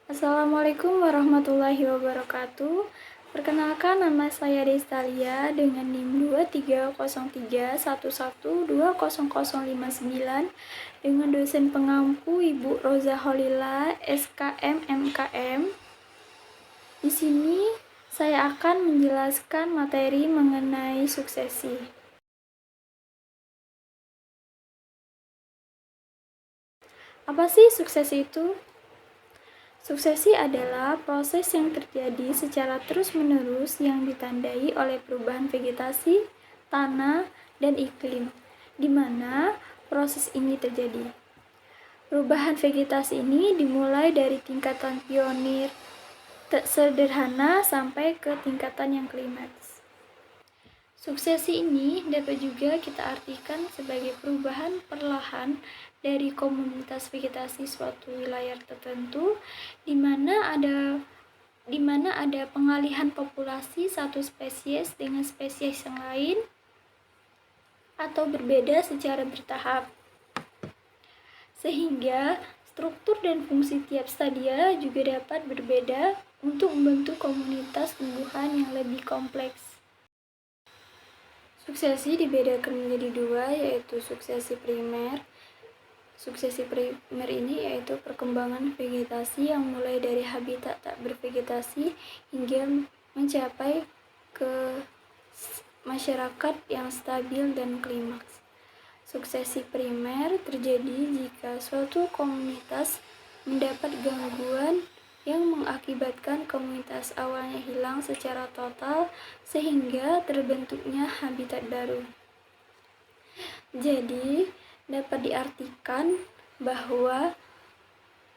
Assalamualaikum warahmatullahi wabarakatuh. Perkenalkan, nama saya Destalia dengan NIM 230311200059 dengan dosen pengampu Ibu Roza Holila, SKM MKM. Di sini saya akan menjelaskan materi mengenai suksesi. Apa sih suksesi itu? Suksesi adalah proses yang terjadi secara terus-menerus yang ditandai oleh perubahan vegetasi, tanah, dan iklim, di mana proses ini terjadi. Perubahan vegetasi ini dimulai dari tingkatan pionir sederhana sampai ke tingkatan yang klimaks. Suksesi ini dapat juga kita artikan sebagai perubahan perlahan dari komunitas vegetasi suatu wilayah tertentu di mana ada pengalihan populasi satu spesies dengan spesies yang lain atau berbeda secara bertahap. Sehingga struktur dan fungsi tiap stadia juga dapat berbeda untuk membentuk komunitas tumbuhan yang lebih kompleks. Suksesi dibedakan menjadi dua, yaitu suksesi primer. Suksesi primer ini yaitu perkembangan vegetasi yang mulai dari habitat tak bervegetasi hingga mencapai ke masyarakat yang stabil dan klimaks. Suksesi primer terjadi jika suatu komunitas mendapat gangguan yang mengakibatkan komunitas awalnya hilang secara total sehingga terbentuknya habitat baru. Jadi, dapat diartikan bahwa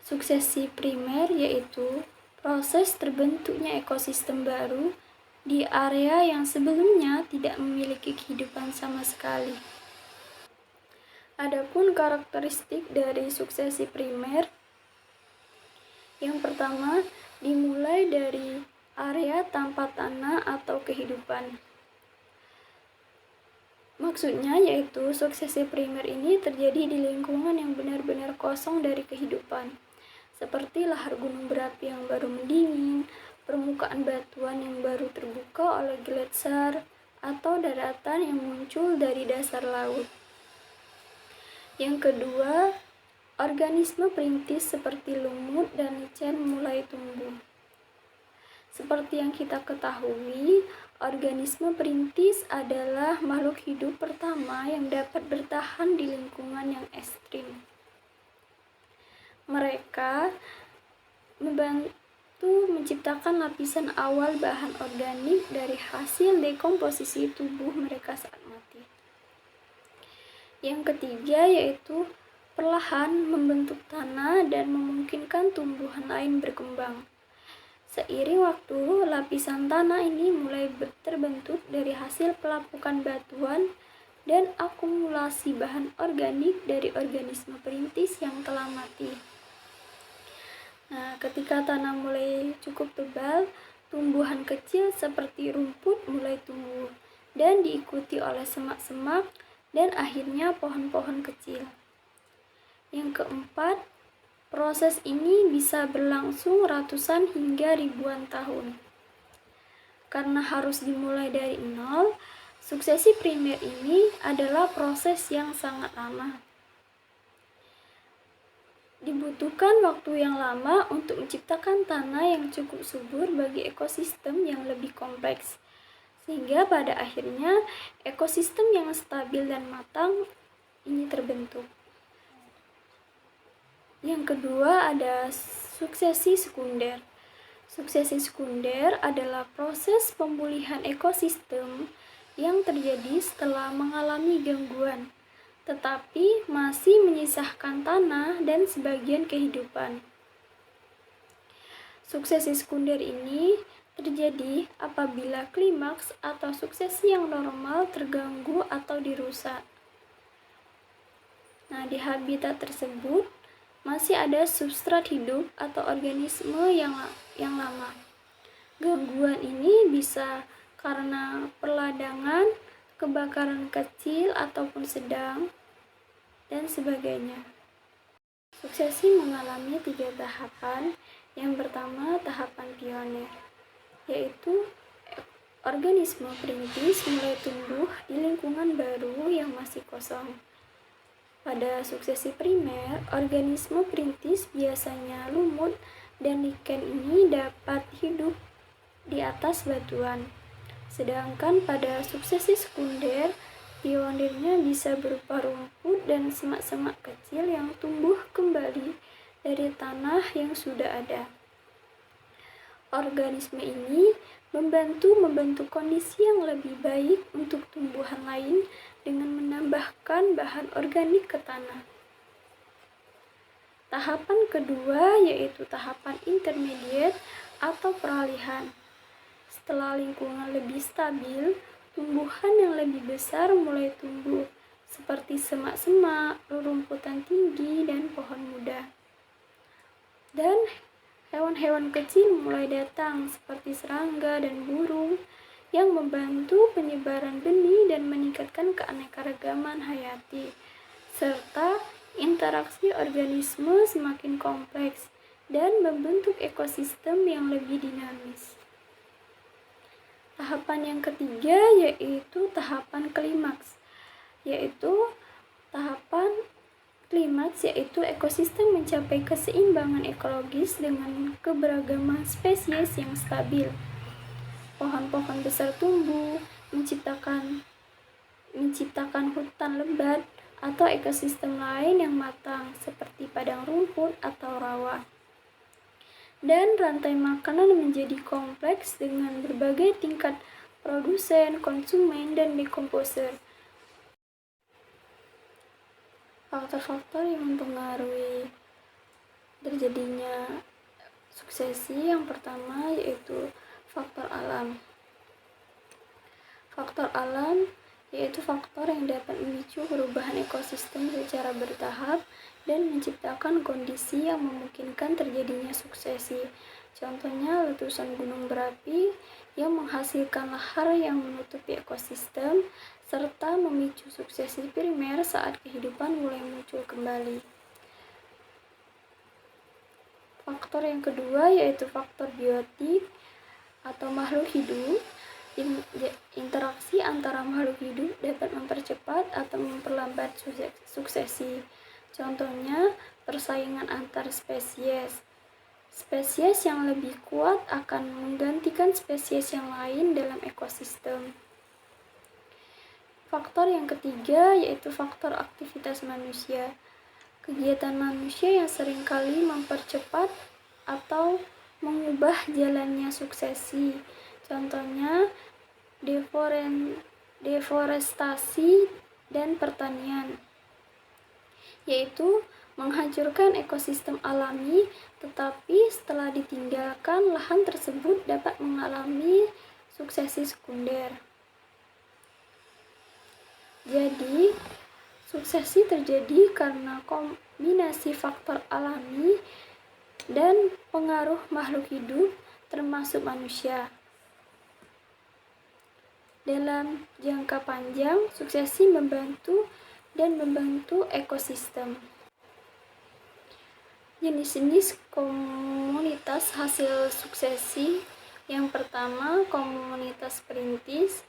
suksesi primer yaitu proses terbentuknya ekosistem baru di area yang sebelumnya tidak memiliki kehidupan sama sekali. Adapun karakteristik dari suksesi primer, yang pertama, dimulai dari area tanpa tanah atau kehidupan. Maksudnya yaitu suksesi primer ini terjadi di lingkungan yang benar-benar kosong dari kehidupan, seperti lahar gunung berapi yang baru mendingin, permukaan batuan yang baru terbuka oleh gletser, atau daratan yang muncul dari dasar laut. Yang kedua, organisme perintis seperti lumut dan licin mulai tumbuh. Seperti yang kita ketahui, organisme perintis adalah makhluk hidup pertama yang dapat bertahan di lingkungan yang ekstrim. Mereka membantu menciptakan lapisan awal bahan organik dari hasil dekomposisi tubuh mereka saat mati. Yang ketiga yaitu perlahan membentuk tanah dan memungkinkan tumbuhan lain berkembang. Seiring waktu, lapisan tanah ini mulai terbentuk dari hasil pelapukan batuan dan akumulasi bahan organik dari organisme perintis yang telah mati. Nah, ketika tanah mulai cukup tebal, tumbuhan kecil seperti rumput mulai tumbuh dan diikuti oleh semak-semak dan akhirnya pohon-pohon kecil. Yang keempat, proses ini bisa berlangsung ratusan hingga ribuan tahun. Karena harus dimulai dari nol, suksesi primer ini adalah proses yang sangat lama. Dibutuhkan waktu yang lama untuk menciptakan tanah yang cukup subur bagi ekosistem yang lebih kompleks, sehingga pada akhirnya ekosistem yang stabil dan matang ini terbentuk. Yang kedua ada suksesi sekunder. Suksesi sekunder adalah proses pemulihan ekosistem yang terjadi setelah mengalami gangguan, tetapi masih menyisakan tanah dan sebagian kehidupan. Suksesi sekunder ini terjadi apabila klimaks atau suksesi yang normal terganggu atau dirusak. Nah, di habitat tersebut masih ada substrat hidup atau organisme yang lama. Gangguan ini bisa karena perladangan, kebakaran kecil ataupun sedang, dan sebagainya. Suksesi mengalami 3 tahapan, Yang pertama, tahapan pioner, yaitu organisme perintis mulai tumbuh di lingkungan baru yang masih kosong. Pada suksesi primer, organisme perintis biasanya lumut dan lichen ini dapat hidup di atas batuan. Sedangkan pada suksesi sekunder, pionernya bisa berupa rumput dan semak-semak kecil yang tumbuh kembali dari tanah yang sudah ada. Organisme ini membentuk kondisi yang lebih baik untuk tumbuhan lain dengan menambahkan bahan organik ke tanah. Tahapan kedua yaitu tahapan intermediate atau peralihan. Setelah lingkungan lebih stabil, tumbuhan yang lebih besar mulai tumbuh, seperti semak-semak, rerumputan tinggi, dan pohon muda. Dan hewan-hewan kecil mulai datang, seperti serangga dan burung, yang membantu penyebaran benih dan meningkatkan keanekaragaman hayati, serta interaksi organisme semakin kompleks dan membentuk ekosistem yang lebih dinamis. Tahapan yang ketiga yaitu tahapan klimaks, yaitu ekosistem mencapai keseimbangan ekologis dengan keberagaman spesies yang stabil. Pohon-pohon besar tumbuh, menciptakan hutan lebat atau ekosistem lain yang matang seperti padang rumput atau rawa. Dan rantai makanan menjadi kompleks dengan berbagai tingkat produsen, konsumen, dan dekomposer. Faktor-faktor yang mempengaruhi terjadinya suksesi yang pertama yaitu faktor alam. Faktor alam yaitu faktor yang dapat memicu perubahan ekosistem secara bertahap dan menciptakan kondisi yang memungkinkan terjadinya suksesi. Contohnya letusan gunung berapi yang menghasilkan lahar yang menutupi ekosistem serta memicu suksesi primer saat kehidupan mulai muncul kembali. Faktor yang kedua yaitu faktor biotik atau makhluk hidup. Interaksi antara makhluk hidup dapat mempercepat atau memperlambat suksesi. Contohnya, persaingan antar spesies. Spesies yang lebih kuat akan menggantikan spesies yang lain dalam ekosistem. Faktor yang ketiga yaitu faktor aktivitas manusia. Kegiatan manusia yang seringkali mempercepat atau mengubah jalannya suksesi. Contohnya, deforestasi dan pertanian, yaitu menghancurkan ekosistem alami, tetapi setelah ditinggalkan, lahan tersebut dapat mengalami suksesi sekunder. Jadi, suksesi terjadi karena kombinasi faktor alami dan pengaruh makhluk hidup, termasuk manusia. Dalam jangka panjang, suksesi membantu ekosistem. Jenis-jenis komunitas hasil suksesi. Yang pertama, komunitas perintis.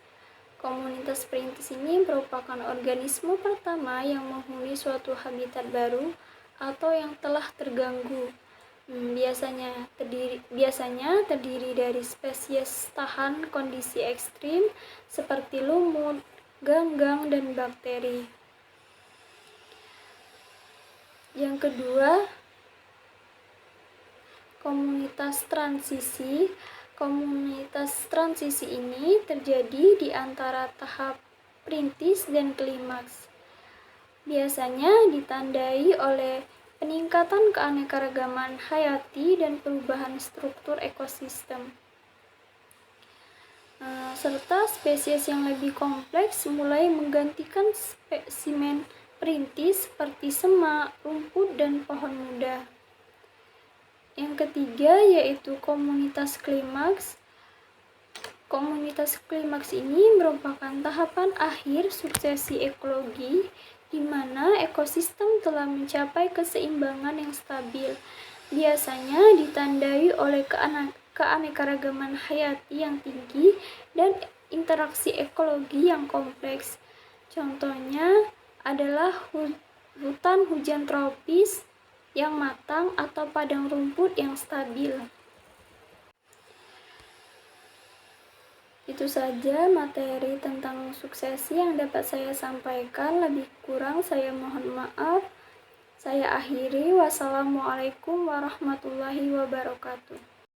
Komunitas perintis ini merupakan organisme pertama yang menghuni suatu habitat baru atau yang telah terganggu. Biasanya terdiri dari spesies tahan kondisi ekstrim seperti lumut, ganggang, dan bakteri. Yang kedua, komunitas transisi. Komunitas transisi ini terjadi di antara tahap perintis dan klimaks. Biasanya ditandai oleh peningkatan keanekaragaman hayati dan perubahan struktur ekosistem. Serta spesies yang lebih kompleks mulai menggantikan spesimen perintis seperti semak, rumput, dan pohon muda. Yang ketiga yaitu komunitas klimaks. Komunitas klimaks ini merupakan tahapan akhir suksesi ekologi di mana ekosistem telah mencapai keseimbangan yang stabil biasanya ditandai oleh keanekaragaman hayati yang tinggi dan interaksi ekologi yang kompleks. Contohnya adalah hutan hujan tropis yang matang atau padang rumput yang stabil. Itu saja materi tentang suksesi yang dapat saya sampaikan. Lebih kurang saya mohon maaf. Saya akhiri. Wassalamualaikum warahmatullahi wabarakatuh.